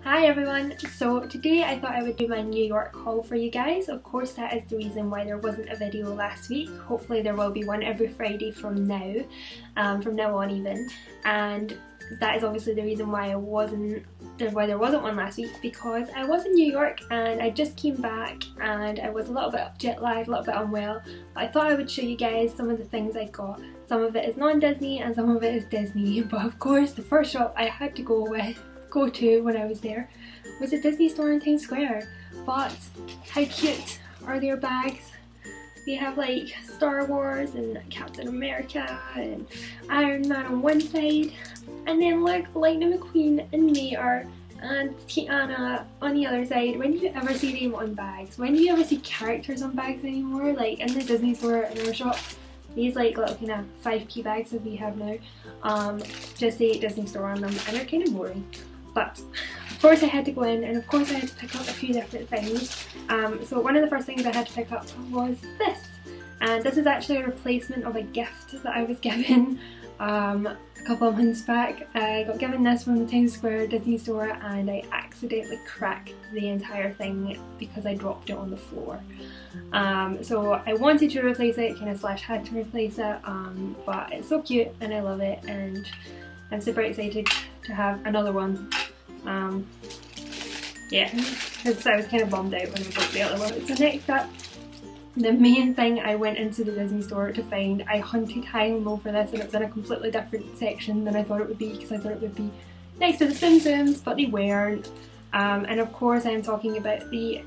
Hi everyone! So today I thought I would do my New York haul for you guys. Of course that is the reason why there wasn't a video last week. Hopefully there will be one every Friday from now on even. And that is obviously the reason why there wasn't one last week, because I was in New York and I just came back and I was a little bit jet lagged, a little bit unwell. But I thought I would show you guys some of the things I got. Some of it is non-Disney and some of it is Disney. But of course the first shop I had to go to when I was there was a Disney store in Times Square. But how cute are their bags? They have like Star Wars and Captain America and Iron Man on one side, and then look, Lightning McQueen and Mater and Tiana on the other side. When do you ever see them on bags? When do you ever see characters on bags anymore? Like in the Disney store in our shop, these like little kind of 5p bags that we have now just say Disney store on them, and they're kind of boring. But of course I had to go in, and of course I had to pick up a few different things. So one of the first things I had to pick up was this. And this is actually a replacement of a gift that I was given a couple of months back. I got given this from the Times Square Disney store and I accidentally cracked the entire thing because I dropped it on the floor. So I wanted to replace it, kind of slash had to replace it, but it's so cute and I love it, and I'm super excited to have another one. Yeah, because I was kind of bummed out when I got the other one. So next up, the main thing I went into the Disney store to find, I hunted high and low for this, and it was in a completely different section than I thought it would be, because I thought it would be next to the Simpsons, but they weren't. And of course I'm talking about the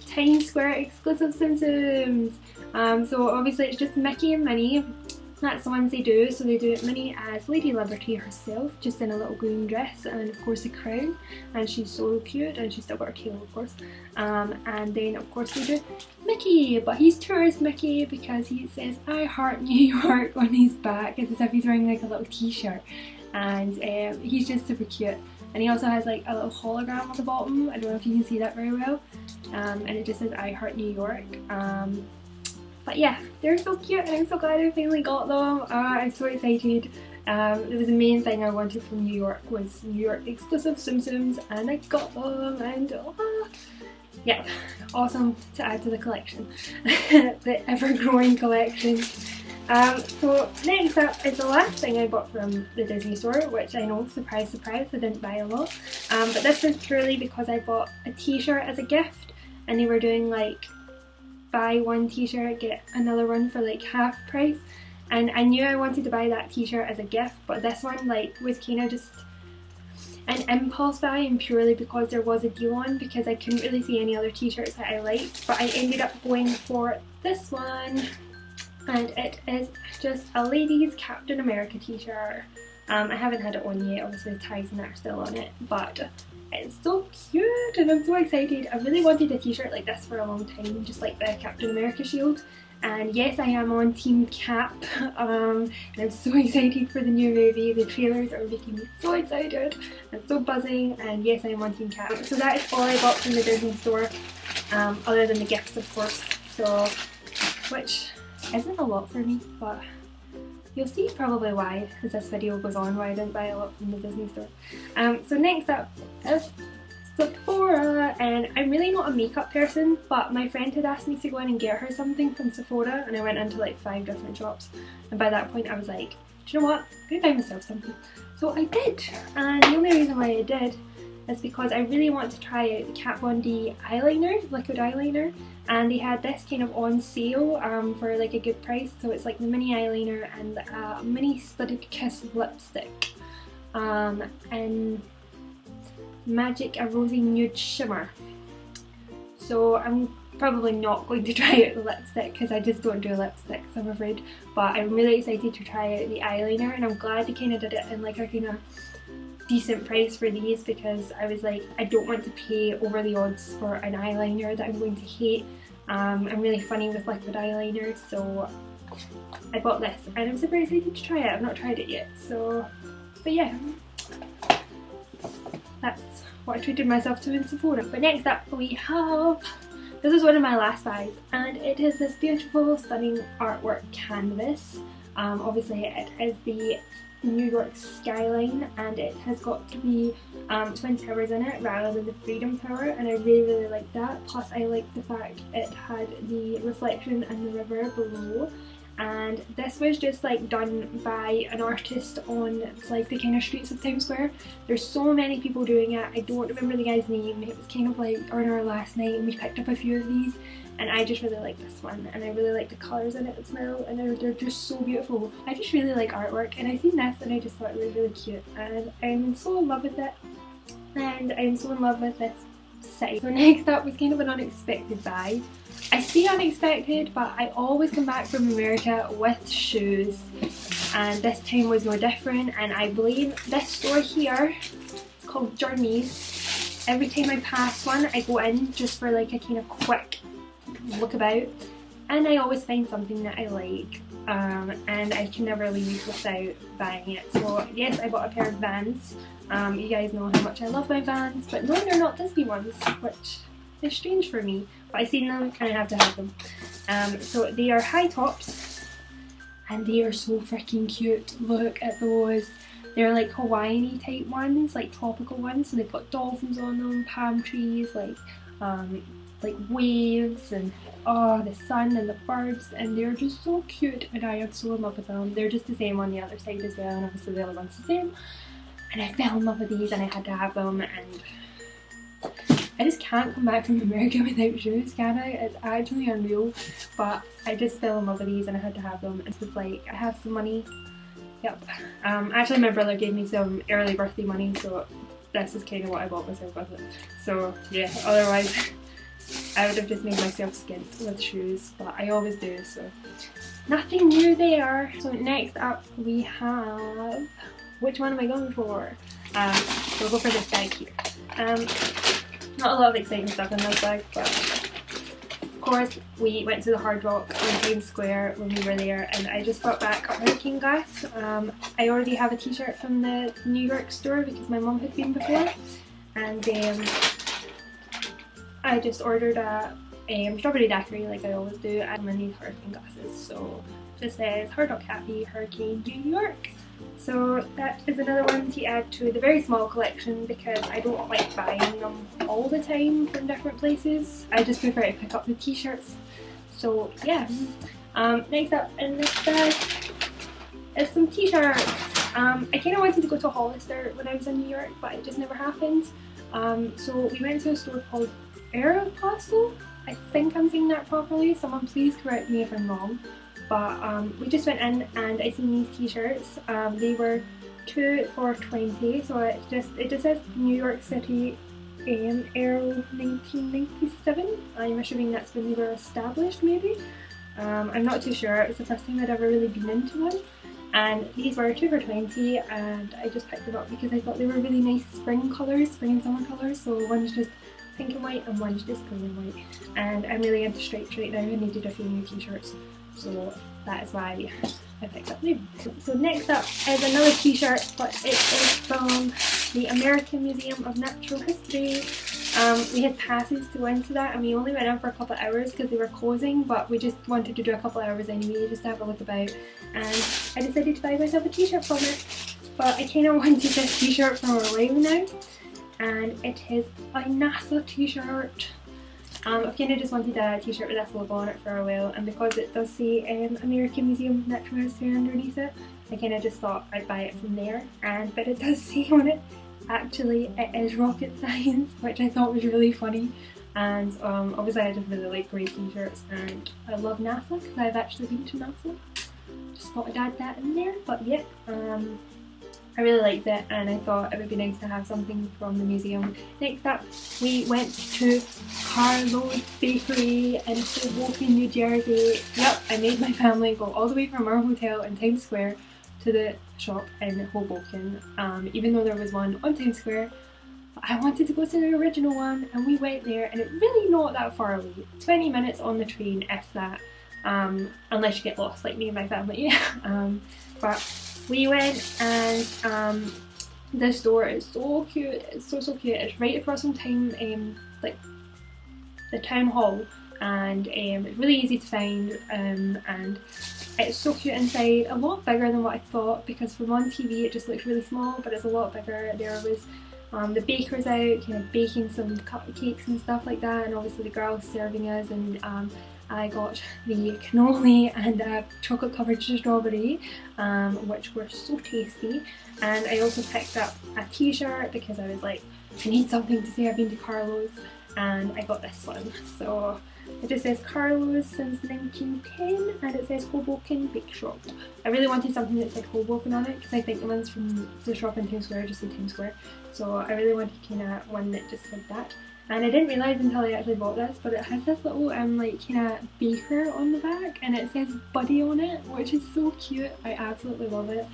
Times Square exclusive Simpsons. So obviously it's just Mickey and Minnie. That's the ones they do. So they do Minnie as Lady Liberty herself, just in a little green dress, and of course a crown, and she's so cute, and she's still got her tail of course. And then of course they do Mickey, but he's tourist Mickey because he says "I heart New York" on his back. It's as if he's wearing like a little t-shirt, and he's just super cute. And he also has like a little hologram at the bottom. I don't know if you can see that very well, and it just says "I heart New York." But yeah, they're so cute and I'm so glad I finally got them. I'm so excited. It was the main thing I wanted from New York, was New York exclusive Simpsons, and I got them, and yeah, awesome to add to the collection. The ever-growing collection. So next up is the last thing I bought from the Disney store, which I know, surprise surprise, I didn't buy a lot. But this was purely because I bought a t-shirt as a gift, and they were doing like buy one t-shirt get another one for like half price, and I knew I wanted to buy that t-shirt as a gift, but this one like was kind of just an impulse buy, and purely because there was a deal on, because I couldn't really see any other t-shirts that I liked. But I ended up going for this one, and it is just a ladies Captain America t-shirt. I haven't had it on yet, obviously the tags and that are still on it, but it's so cute and I'm so excited. I really wanted a t-shirt like this for a long time, just like the Captain America shield. And yes, I am on Team Cap, and I'm so excited for the new movie. The trailers are making me so excited. I'm so buzzing, and yes, I am on Team Cap. So that is all I got from the Disney store, other than the gifts of course, so, which isn't a lot for me, but you'll see probably why as this video goes on, why I didn't buy a lot from the Disney store. So next up is Sephora, and I'm really not a makeup person, but my friend had asked me to go in and get her something from Sephora, and I went into like 5 different shops, and by that point I was like, do you know what, I'm going to buy myself something. So I did, and the only reason why I did is because I really want to try out the Kat Von D eyeliner, liquid eyeliner, and they had this kind of on sale for like a good price. So it's like the mini eyeliner and the mini studded kiss lipstick and Magic a Rosy Nude Shimmer. So I'm probably not going to try out the lipstick because I just don't do lipsticks, I'm afraid, but I'm really excited to try out the eyeliner, and I'm glad they kind of did it in like a kind of decent price for these, because I was like, I don't want to pay over the odds for an eyeliner that I'm going to hate. I'm really funny with liquid eyeliner, so I bought this and I'm super excited to try it. I've not tried it yet, so, but yeah, that's what I treated myself to in Sephora. But next up we have, this is one of my last buys, and it is this beautiful stunning artwork canvas. Obviously it is the New York skyline, and it has got to be Twin Towers in it rather than the Freedom Tower, and I really like that. Plus I like the fact it had the reflection and the river below, and this was just like done by an artist on like the kind of streets of Times Square. There's so many people doing it. I don't remember the guy's name. It was kind of like on our last night and we picked up a few of these, and I just really like this one, and I really like the colours in it as well, and they're just so beautiful. I just really like artwork, and I seen this and I just thought it was really cute, and I'm so in love with it, and I'm so in love with this city. So next up was kind of an unexpected buy. I say unexpected, but I always come back from America with shoes, and this time was no different, and I blame this store here. It's called Journeys. Every time I pass one I go in just for like a kind of quick look about, and I always find something that I like, and I can never leave without buying it. So yes, I bought a pair of Vans. You guys know how much I love my Vans, but no, they're not Disney ones, which is strange for me, but I've seen them and I have to have them. So they are high tops, and they are so freaking cute. Look at those. They're like Hawaiian-y type ones, like tropical ones, so they've got dolphins on them, palm trees, like waves, and oh, the sun and the birds, and they're just so cute, and I am so in love with them. They're just the same on the other side as well, and obviously the other one's the same, and I fell in love with these and I had to have them, and I just can't come back from America without shoes, can I? It's actually unreal, but I just fell in love with these and I had to have them. It's just like, I have some money. Yep. Actually my brother gave me some early birthday money, so this is kind of what I bought myself with it. So yeah, otherwise I would have just made myself skint with shoes, but I always do, so nothing new there. So next up we have, which one am I going for? We'll go for this bag here. Not a lot of exciting stuff in this bag, but of course we went to the Hard Rock on Times Square when we were there, and I just got back a hurricane glass. I already have a t-shirt from the New York store because my mum had been before, and I just ordered a strawberry daiquiri like I always do, and I need hurricane glasses, so it just says Hard Rock Happy Hurricane New York. So that is another one to add to the very small collection because I don't like buying them all the time from different places. I just prefer to pick up the t-shirts. So yeah. Next up in this bag is some t-shirts. I kind of wanted to go to Hollister when I was in New York, but it just never happened. So we went to a store called Aeropostale. I think I'm saying that properly. Someone please correct me if I'm wrong. But we just went in and I seen these t-shirts. They were 2 for $20, so it just says New York City Aero 1997. I'm assuming that's when they were established, maybe. I'm not too sure. It was the first time I'd ever really been into one. And these were 2 for $20, and I just picked them up because I thought they were really nice spring colours, spring and summer colours. So one's just pink and white and one's just green and white. And I'm really into stripes right now. I needed a few new t-shirts, so that is why I picked up them. So next up is another t-shirt, but it is from the American Museum of Natural History. We had passes to go into that, and we only went in for a couple of hours because they were closing, but we just wanted to do a couple of hours anyway just to have a look about, and I decided to buy myself a t-shirt from it. But I kind of wanted this t-shirt for a while now, and it is a NASA t-shirt. I've kind of just wanted a t-shirt with this logo on it for a while, and because it does say American Museum of Natural History underneath it, I kind of just thought I'd buy it from there. But it does say on it, actually it is rocket science, which I thought was really funny. And obviously I just really like grey t-shirts, and I love NASA because I've actually been to NASA. Just thought I'd add that in there, but yeah. I really liked it, and I thought it would be nice to have something from the museum. Next up, we went to Carlo's Bakery in Hoboken, New Jersey. Yep, I made my family go all the way from our hotel in Times Square to the shop in Hoboken, even though there was one on Times Square. But I wanted to go to the original one, and we went there, and it's really not that far away. 20 minutes on the train, if that, unless you get lost like me and my family. But we went, and the store is so cute. It's so cute. It's right across from like the town hall, and it's really easy to find, and it's so cute inside, a lot bigger than what I thought, because from on TV it just looks really small, but it's a lot bigger. There was the bakers out kind of baking some cupcakes and stuff like that, and obviously the girls serving us, and I got the cannoli and a chocolate covered strawberry, which were so tasty. And I also picked up a t-shirt because I was like, I need something to say I've been to Carlo's, and I got this one. So it just says Carlo's since 1910, and it says Hoboken Bake Shop. I really wanted something that said Hoboken on it, because I think the ones from the shop in Times Square just say Times Square. So I really wanted kind of one that just said that. And I didn't realise until I actually bought this, but it has this little like kind of baker on the back, and it says Buddy on it, which is so cute. I absolutely love it.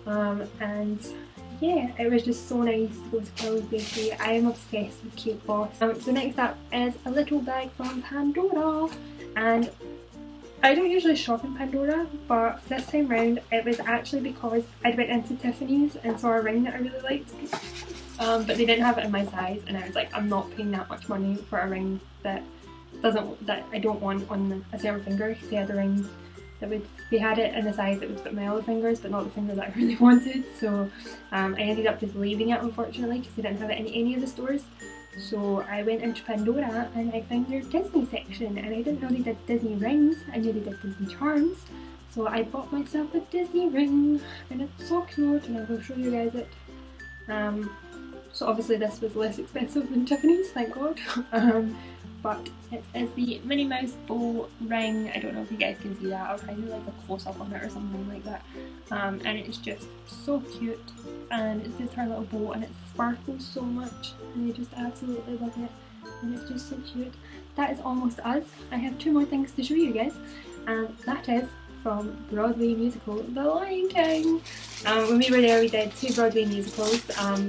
And yeah, it was just so nice to go to Carlo's Bakery. I am obsessed with Cake Boss. So next up is a little bag from Pandora, and I don't usually shop in Pandora, but this time round it was actually because I went into Tiffany's and saw a ring that I really liked. But they didn't have it in my size, and I was like, I'm not paying that much money for a ring that I don't want on a certain finger, because they had a ring that they had it in a size that would fit my other fingers, but not the finger that I really wanted. So I ended up just leaving it, unfortunately, because they didn't have it in any of the stores. So I went into Pandora and I found their Disney section, and I didn't know they did Disney rings. I knew they did Disney charms. So I bought myself a Disney ring, and it's so cute, and I will show you guys it. So obviously this was less expensive than Tiffany's, thank God. But it is the Minnie Mouse bow ring. I don't know if you guys can see that. I'll try to do like a close up on it or something like that. And it's just so cute, and it's just her little bow, and it sparkles so much, and I just absolutely love it, and it's just so cute. That is almost us. I have two more things to show you guys, and that is from Broadway musical The Lion King. When we were there, we did two Broadway musicals.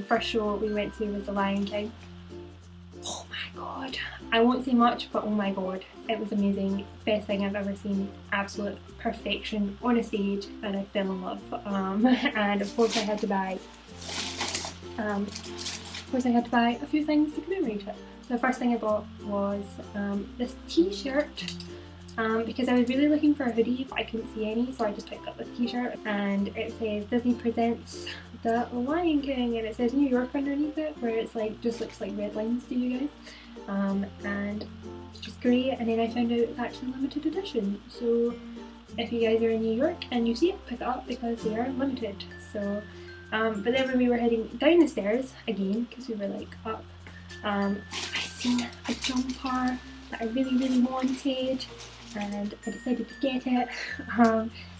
First show we went to was The Lion King. Oh my god, I won't say much, but oh my god, it was amazing. Best thing I've ever seen. Absolute perfection on a stage, and I fell in love. And of course I had to buy a few things to commemorate it. So the first thing I bought was this t-shirt. Because I was really looking for a hoodie, but I couldn't see any, so I just picked up this t-shirt, and it says Disney presents The Lion King, and it says New York underneath it, where it's like just looks like red lines to you guys, and it's just great. And then I found out it's actually limited edition, so if you guys are in New York and you see it, pick it up, because they are limited. So but then when we were heading down the stairs again, because we were like up, I seen a jumper that I really wanted, and I decided to get it,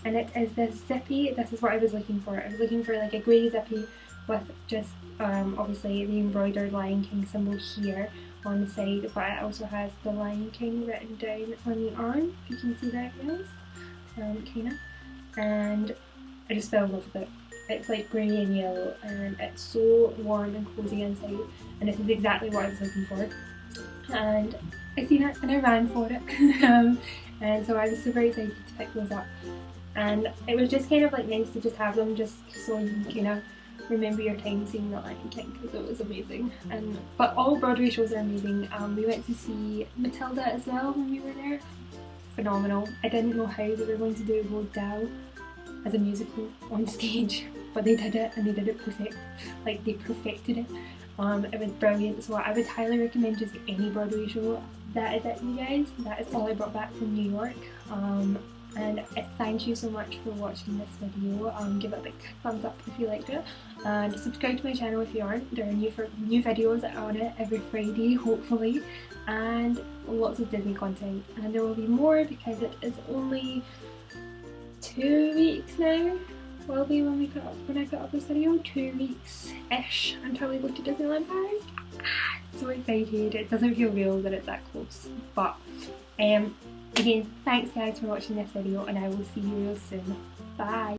and it is this zippy. This is what I was looking for. I was looking for like a grey zippy with just obviously the embroidered Lion King symbol here on the side, but it also has the Lion King written down on the arm, if you can see that guys, kinda, and I just fell in love with it. It's like grey and yellow, and it's so warm and cozy inside, and this is exactly what I was looking for, and I seen it and I ran for it. And so I was super excited to pick those up, and it was just kind of like nice to just have them, just so you can kind of remember your time seeing The Lion King, because it was amazing. But all Broadway shows are amazing. We went to see Matilda as well when we were there. Phenomenal. I didn't know how they were going to do Roald Dahl as a musical on stage, but they did it, and they did it perfect. Like, they perfected it. It was brilliant, so I would highly recommend just any Broadway show. That is it, you guys. That is all I brought back from New York. And thank you so much for watching this video. Give it a big thumbs up if you liked it, and subscribe to my channel if you aren't. There are new videos on it every Friday, hopefully, and lots of Disney content, and there will be more, because it is only 2 weeks now. Will be when I put up this video, 2 weeks-ish until we go to Disneyland Paris. So excited. It doesn't feel real that it's that close, but again, thanks guys for watching this video, and I will see you real soon. Bye!